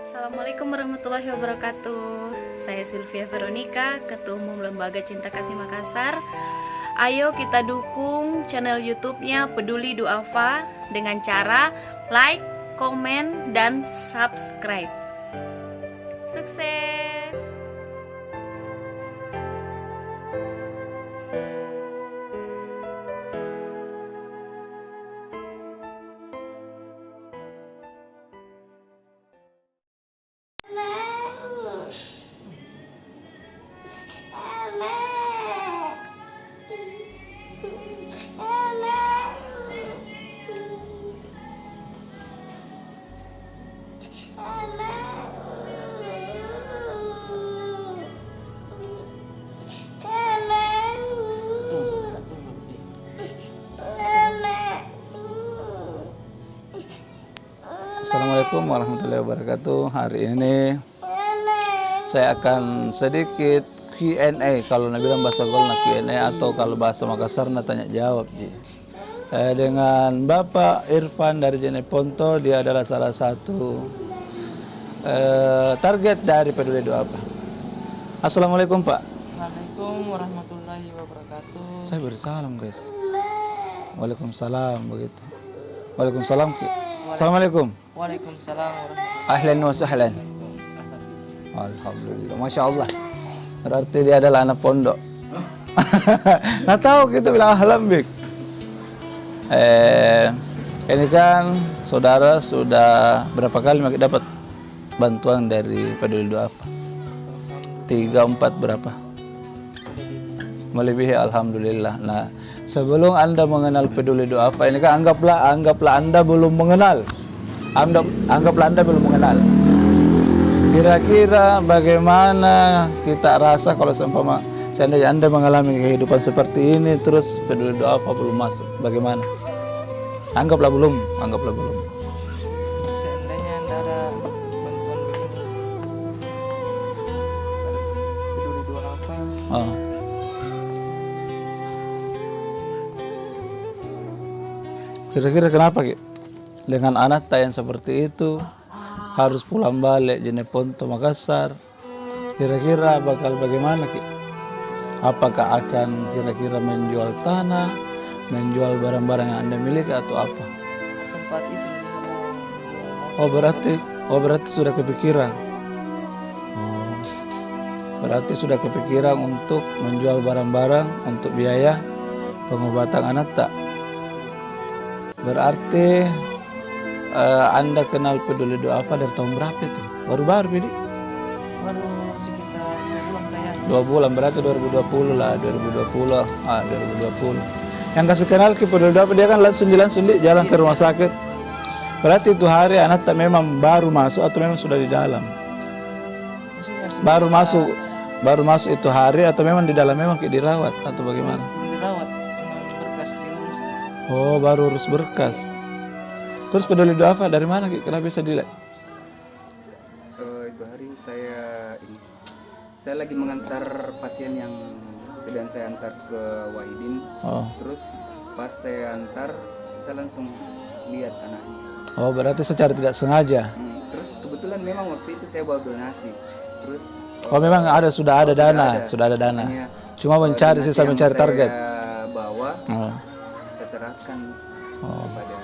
Assalamualaikum warahmatullahi wabarakatuh. Saya Sylvia Veronica, Ketua Umum Lembaga Cinta Kasih Makassar. Ayo kita dukung channel YouTube-nya Peduli Duafa dengan cara like, komen, dan subscribe. Sukses! Assalamualaikum warahmatullahi wabarakatuh. Hari ini saya akan sedikit Q&A. Kalau Nabi bilang bahasa Golna Q&A, atau kalau bahasa Makassar tanya jawab. Dengan Bapak Irfan dari Jeneponto. Dia adalah salah satu target dari Peduli Duafa. Assalamualaikum Pak. Assalamualaikum warahmatullahi wabarakatuh. Saya bersalam guys. Waalaikumsalam begitu. Waalaikumsalam. Assalamualaikum. Waalaikumsalam warahmatullahi Ahlan wa sahlan. Alhamdulillah, masya Allah. Berarti dia adalah anak pondok. Nggak tahu kita bilang ahlan bik. Ini kan saudara sudah berapa kali dapat bantuan dari Peduli Duafa? 3, 4 berapa? Melebihi, alhamdulillah. Nah, sebelum Anda mengenal Peduli Duafa ini kan anggaplah Anda belum mengenal. Anggaplah Anda belum mengenal. Kira-kira bagaimana kita rasa kalau seumpama seandainya Anda mengalami kehidupan seperti ini terus Peduli Duafa belum masuk, bagaimana? Anggaplah belum. Seandainya Anda ada bantuan begini, Peduli Duafa, Oh. Kira-kira kenapa Ki? Dengan anak yang seperti itu harus pulang balik Jeneponto Makassar. Kira-kira bakal bagaimana Ki? Apakah akan kira-kira menjual tanah, menjual barang-barang yang Anda miliki atau apa? sempat itu Oh berarti sudah kepikiran. Oh, berarti sudah kepikiran untuk menjual barang-barang untuk biaya pengobatan anak tak? Berarti Anda kenal Peduli Duafa dari tahun berapa itu? Baru-baru ini? baru sekitar 2 bulan kayak. 2 bulan, berarti 2020 lah, 2020. 2020. Yang kasih kenal ke Peduli Duafa dia kan langsung jalan ke rumah sakit. Berarti itu hari anak tak memang baru masuk atau memang sudah di dalam? Maksudnya Baru masuk itu hari atau memang di dalam memang dirawat atau bagaimana? belum dirawat, cuma berkas diurus. Oh, baru urus berkas. Terus Peduli Duafa dari mana Ki? Kenapa bisa dilihat? Itu hari saya lagi mengantar pasien yang sedang saya antar ke Wahidin. Oh. Terus pas saya antar, saya langsung lihat anaknya. Oh, berarti secara tidak sengaja. Terus kebetulan memang waktu itu saya bawa donasi. Terus Oh, memang sudah ada dana. Hanya, Cuma mencari donasi sisa yang mencari target. saya bawa, Oh. saya serahkan kepada.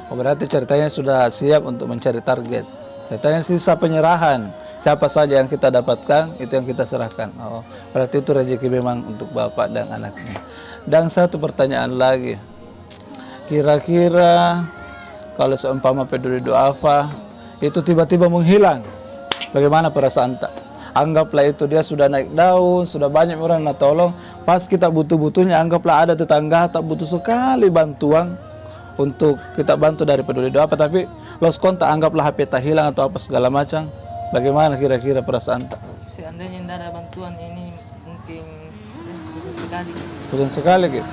Oh, berarti ceritanya sudah siap untuk mencari target. Ceritanya sisa penyerahan. Siapa saja yang kita dapatkan, itu yang kita serahkan. Oh, berarti itu rezeki memang untuk bapak dan anaknya. Dan satu pertanyaan lagi. Kira-kira kalau seumpama Peduli Duafa itu tiba-tiba menghilang, bagaimana perasaan tak? Anggaplah itu dia sudah naik daun, sudah banyak orang nak tolong. Pas kita butuh-butuhnya, anggaplah ada tetangga tak butuh sekali bantuan untuk kita bantu dari Peduli Duafa, tapi lost kontak, anggaplah HP tak hilang atau apa segala macam. Bagaimana kira-kira perasaan tak? Seandainya tidak ada bantuan ini mungkin susah sekali. Pusing sekali Ki.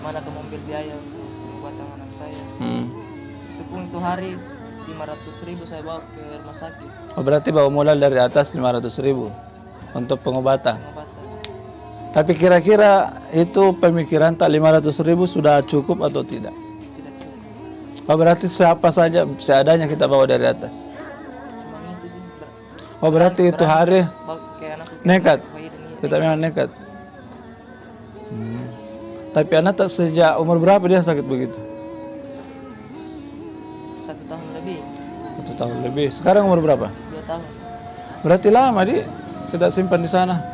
Gimana ke mobil biaya untuk pengobatan anak saya? Itu pun itu hari 500.000 saya bawa ke rumah sakit. Oh, berarti bawa modal dari atas 500.000 untuk pengobatan. Tapi kira-kira itu pemikiran tak 500.000 sudah cukup atau tidak? Tidak cukup. Oh berarti siapa saja seadanya kita bawa dari atas. Cuma itu juga. Oh berarti itu hari Kayak anakku nekat. Wahidin ini. Kita memang nekat. Tapi anak tak sejak umur berapa dia sakit begitu? 1 tahun lebih, 1 tahun lebih. Sekarang umur berapa? 2 tahun. Berarti lama di kita simpan di sana.